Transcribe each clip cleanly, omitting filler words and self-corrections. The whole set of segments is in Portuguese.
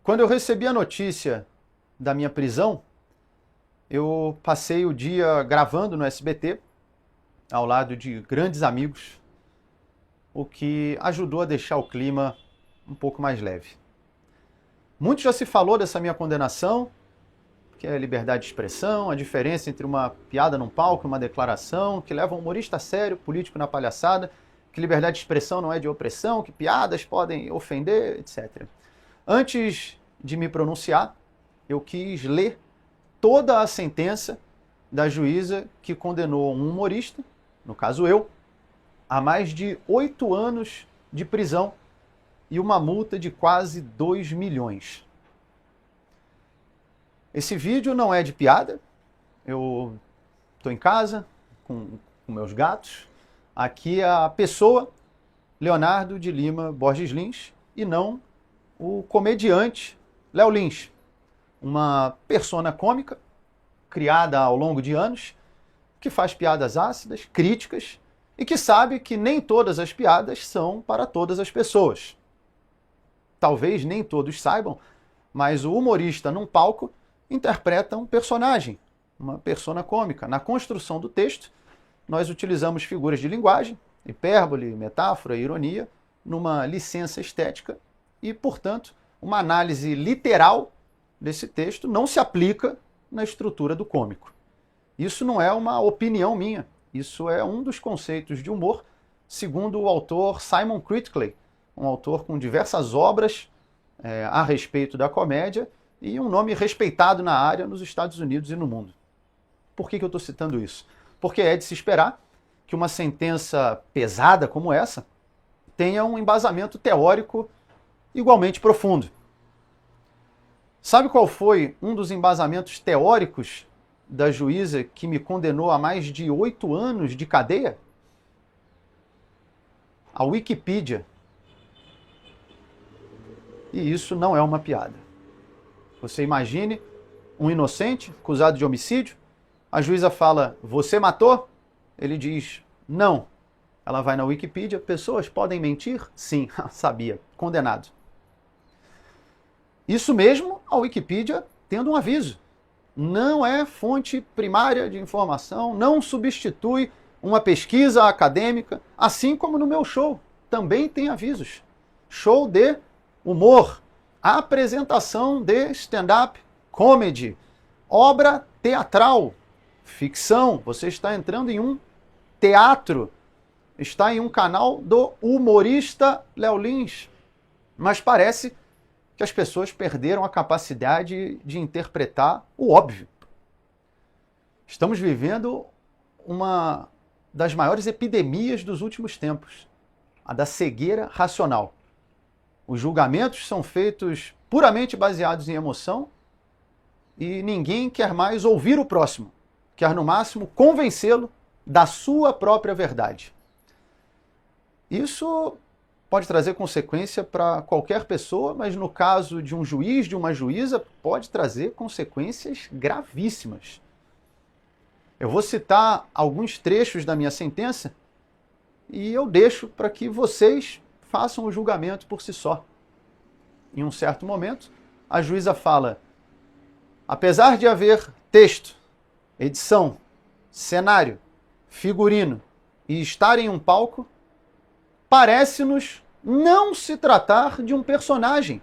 Quando eu recebi a notícia da minha prisão, eu passei o dia gravando no SBT, ao lado de grandes amigos, o que ajudou a deixar o clima um pouco mais leve. Muito já se falou dessa minha condenação, que é a liberdade de expressão, a diferença entre uma piada num palco e uma declaração, que leva um humorista a sério, político na palhaçada, que liberdade de expressão não é de opressão, que piadas podem ofender, etc. Antes de me pronunciar, eu quis ler toda a sentença da juíza que condenou um humorista, no caso eu, a mais de 8 anos de prisão e uma multa de quase 2 milhões. Esse vídeo não é de piada, eu estou em casa com meus gatos. Aqui é a pessoa Leonardo de Lima Borges Lins e não o comediante Léo Lins, uma persona cômica criada ao longo de anos, que faz piadas ácidas, críticas e que sabe que nem todas as piadas são para todas as pessoas. Talvez nem todos saibam, mas o humorista num palco interpreta um personagem, uma persona cômica. Na construção do texto, nós utilizamos figuras de linguagem, hipérbole, metáfora, ironia, numa licença estética e, portanto, uma análise literal desse texto não se aplica na estrutura do cômico. Isso não é uma opinião minha, isso é um dos conceitos de humor, segundo o autor Simon Critickley, um autor com diversas obras a respeito da comédia e um nome respeitado na área nos Estados Unidos e no mundo. Por que eu estou citando isso? Porque é de se esperar que uma sentença pesada como essa tenha um embasamento teórico igualmente profundo. Sabe qual foi um dos embasamentos teóricos da juíza que me condenou a mais de 8 anos de cadeia? A Wikipedia. E isso não é uma piada. Você imagine um inocente acusado de homicídio, a juíza fala, você matou? Ele diz, não. Ela vai na Wikipedia, pessoas podem mentir? Sim, sabia, condenado. Isso mesmo, a Wikipedia tendo um aviso. Não é fonte primária de informação, não substitui uma pesquisa acadêmica, assim como no meu show, também tem avisos. Show de humor, apresentação de stand-up comedy, obra teatral, ficção. Você está entrando em um teatro, está em um canal do humorista Léo Lins. Mas parece que as pessoas perderam a capacidade de interpretar o óbvio. Estamos vivendo uma das maiores epidemias dos últimos tempos, a da cegueira racional. Os julgamentos são feitos puramente baseados em emoção e ninguém quer mais ouvir o próximo, quer no máximo convencê-lo da sua própria verdade. Isso pode trazer consequência para qualquer pessoa, mas no caso de um juiz, de uma juíza, pode trazer consequências gravíssimas. Eu vou citar alguns trechos da minha sentença e eu deixo para que vocês façam o julgamento por si só. Em um certo momento, a juíza fala, apesar de haver texto, edição, cenário, figurino e estar em um palco, parece-nos não se tratar de um personagem,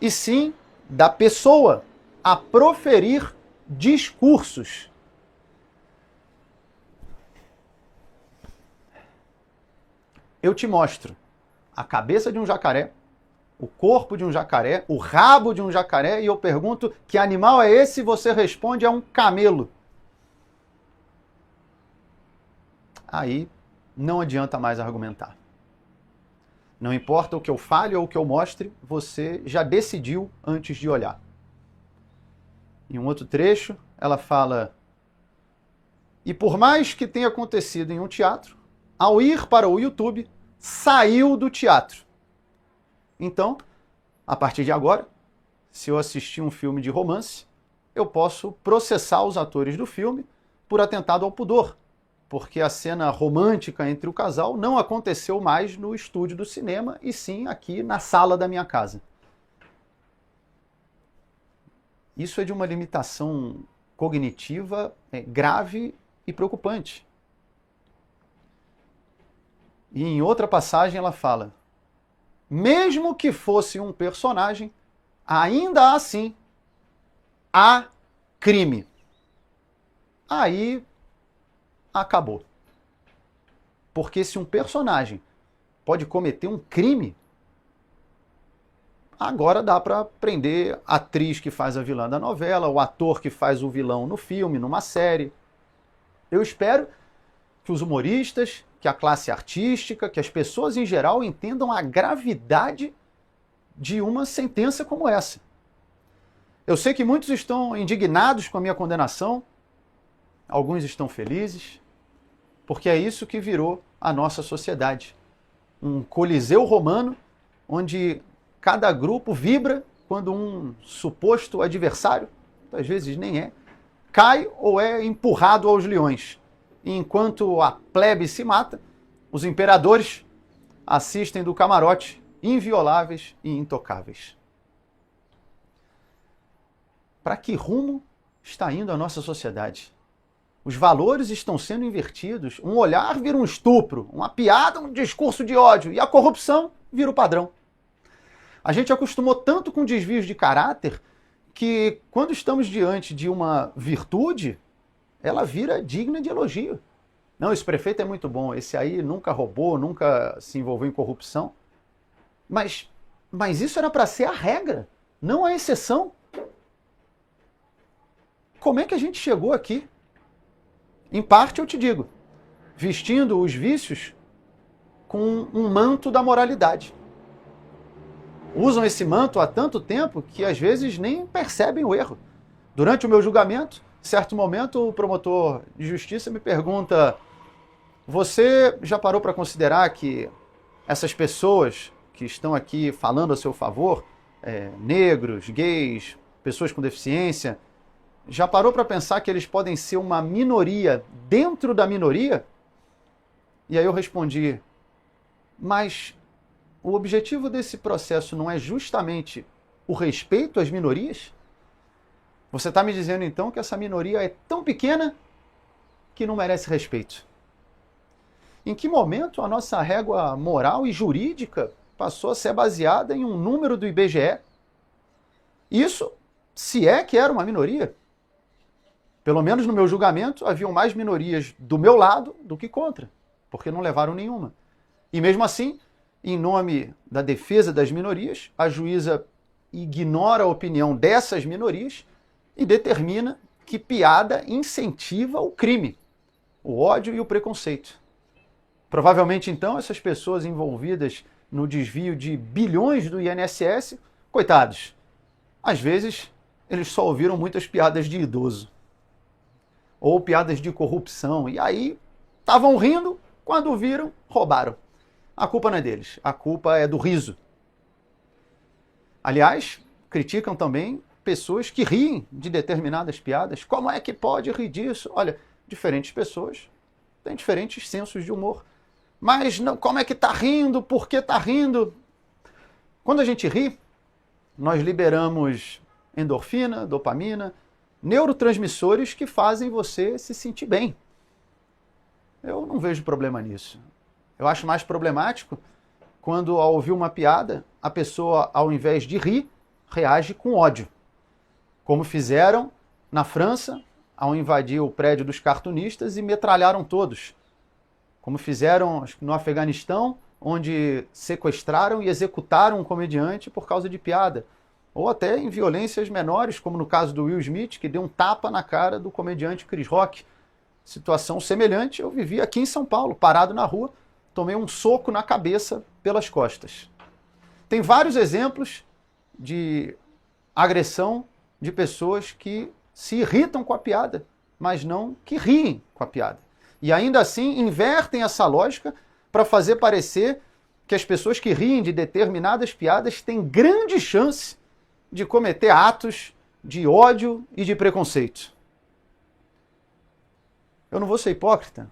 e sim da pessoa a proferir discursos. Eu te mostro a cabeça de um jacaré, o corpo de um jacaré, o rabo de um jacaré, e eu pergunto que animal é esse e você responde é um camelo. Aí não adianta mais argumentar. Não importa o que eu fale ou o que eu mostre, você já decidiu antes de olhar. Em um outro trecho, ela fala, e por mais que tenha acontecido em um teatro, ao ir para o YouTube, saiu do teatro. Então, a partir de agora, se eu assistir um filme de romance, eu posso processar os atores do filme por atentado ao pudor, porque a cena romântica entre o casal não aconteceu mais no estúdio do cinema, e sim aqui na sala da minha casa. isso é de uma limitação cognitiva grave e preocupante. E em outra passagem ela fala, mesmo que fosse um personagem, ainda assim há crime. Aí acabou. Porque se um personagem pode cometer um crime, agora dá para prender a atriz que faz a vilã da novela, o ator que faz o vilão no filme, numa série. Eu espero que os humoristas, que a classe artística, que as pessoas em geral entendam a gravidade de uma sentença como essa. Eu sei que muitos estão indignados com a minha condenação, alguns estão felizes, porque é isso que virou a nossa sociedade. Um coliseu romano, onde cada grupo vibra quando um suposto adversário, às vezes nem é, cai ou é empurrado aos leões. E enquanto a plebe se mata, os imperadores assistem do camarote, invioláveis e intocáveis. Para que rumo está indo a nossa sociedade? Os valores estão sendo invertidos, um olhar vira um estupro, uma piada, um discurso de ódio, e a corrupção vira o padrão. A gente acostumou tanto com desvios de caráter que, quando estamos diante de uma virtude, ela vira digna de elogio. Não, esse prefeito é muito bom, esse aí nunca roubou, nunca se envolveu em corrupção. Mas isso era para ser a regra, não a exceção. Como é que a gente chegou aqui? Em parte, eu te digo, vestindo os vícios com um manto da moralidade. Usam esse manto há tanto tempo que às vezes nem percebem o erro. Durante o meu julgamento, em certo momento, o promotor de justiça me pergunta: você já parou para considerar que essas pessoas que estão aqui falando a seu favor, negros, gays, pessoas com deficiência, já parou para pensar que eles podem ser uma minoria dentro da minoria? E aí eu respondi, mas o objetivo desse processo não é justamente o respeito às minorias? Você está me dizendo então que essa minoria é tão pequena que não merece respeito. Em que momento a nossa régua moral e jurídica passou a ser baseada em um número do IBGE? Isso, se é que era uma minoria. Pelo menos no meu julgamento, haviam mais minorias do meu lado do que contra, porque não levaram nenhuma. E mesmo assim, em nome da defesa das minorias, a juíza ignora a opinião dessas minorias e determina que piada incentiva o crime, o ódio e o preconceito. Provavelmente, então, essas pessoas envolvidas no desvio de bilhões do INSS, coitados, às vezes eles só ouviram muitas piadas de idoso ou piadas de corrupção, e aí estavam rindo, quando viram, roubaram. A culpa não é deles, a culpa é do riso. Aliás, criticam também pessoas que riem de determinadas piadas. Como é que pode rir disso? Olha, diferentes pessoas têm diferentes sensos de humor. Mas não, como é que está rindo? Por que está rindo? Quando a gente ri, nós liberamos endorfina, dopamina, neurotransmissores que fazem você se sentir bem. Eu não vejo problema nisso. Eu acho mais problemático quando, ao ouvir uma piada, a pessoa, ao invés de rir, reage com ódio. Como fizeram na França, ao invadir o prédio dos cartunistas e metralharam todos. Como fizeram no Afeganistão, onde sequestraram e executaram um comediante por causa de piada. Ou até em violências menores, como no caso do Will Smith, que deu um tapa na cara do comediante Chris Rock. Situação semelhante eu vivi aqui em São Paulo, parado na rua, tomei um soco na cabeça pelas costas. Tem vários exemplos de agressão de pessoas que se irritam com a piada, mas não que riem com a piada. E ainda assim invertem essa lógica para fazer parecer que as pessoas que riem de determinadas piadas têm grande chance de cometer atos de ódio e de preconceito. Eu não vou ser hipócrita.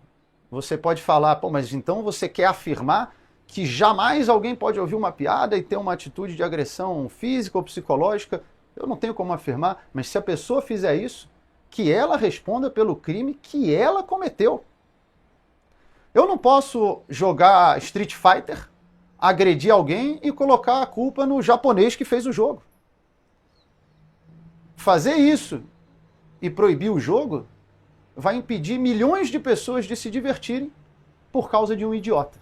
Você pode falar, pô, mas então você quer afirmar que jamais alguém pode ouvir uma piada e ter uma atitude de agressão física ou psicológica Eu não tenho como afirmar, mas se a pessoa fizer isso, que ela responda pelo crime que ela cometeu. Eu não posso jogar Street Fighter, agredir alguém e colocar a culpa no japonês que fez o jogo. Fazer isso e proibir o jogo vai impedir milhões de pessoas de se divertirem por causa de um idiota.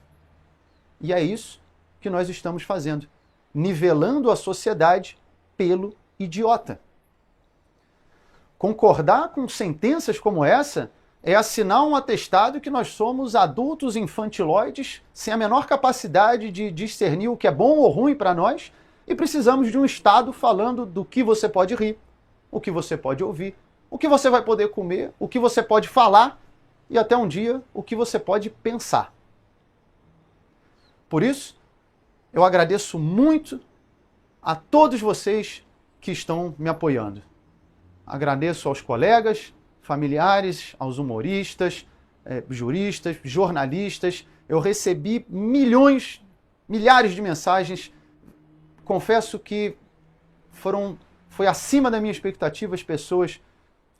E é isso que nós estamos fazendo, nivelando a sociedade pelo idiota. Concordar com sentenças como essa é assinar um atestado que nós somos adultos infantiloides, sem a menor capacidade de discernir o que é bom ou ruim para nós, e precisamos de um Estado falando do que você pode rir, o que você pode ouvir, o que você vai poder comer, o que você pode falar e até um dia o que você pode pensar. Por isso, eu agradeço muito a todos vocês que estão me apoiando. Agradeço aos colegas, familiares, aos humoristas, juristas, jornalistas. Eu recebi milhares de mensagens. Confesso que foi acima da minha expectativa as pessoas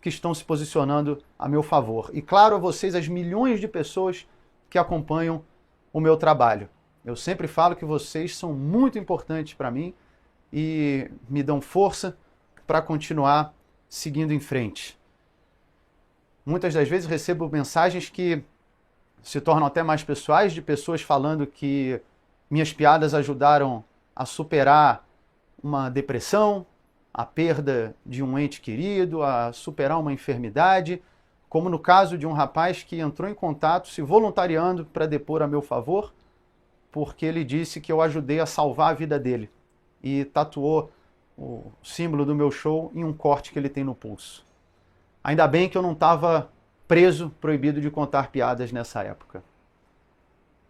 que estão se posicionando a meu favor. E claro, a vocês, as milhões de pessoas que acompanham o meu trabalho. Eu sempre falo que vocês são muito importantes para mim e me dão força para continuar seguindo em frente. Muitas das vezes recebo mensagens que se tornam até mais pessoais, de pessoas falando que minhas piadas ajudaram a superar uma depressão, a perda de um ente querido, a superar uma enfermidade, como no caso de um rapaz que entrou em contato se voluntariando para depor a meu favor, porque ele disse que eu ajudei a salvar a vida dele e tatuou o símbolo do meu show em um corte que ele tem no pulso. Ainda bem que eu não estava preso, proibido de contar piadas nessa época.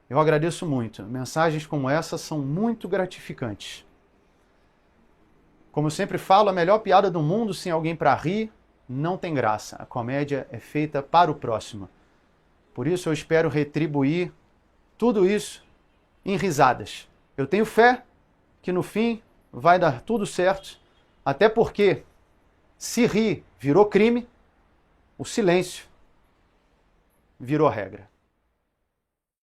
Eu agradeço muito. Mensagens como essa são muito gratificantes. Como eu sempre falo, a melhor piada do mundo sem alguém para rir não tem graça. A comédia é feita para o próximo. Por isso eu espero retribuir tudo isso em risadas. Eu tenho fé que no fim vai dar tudo certo, até porque se rir virou crime, o silêncio virou regra.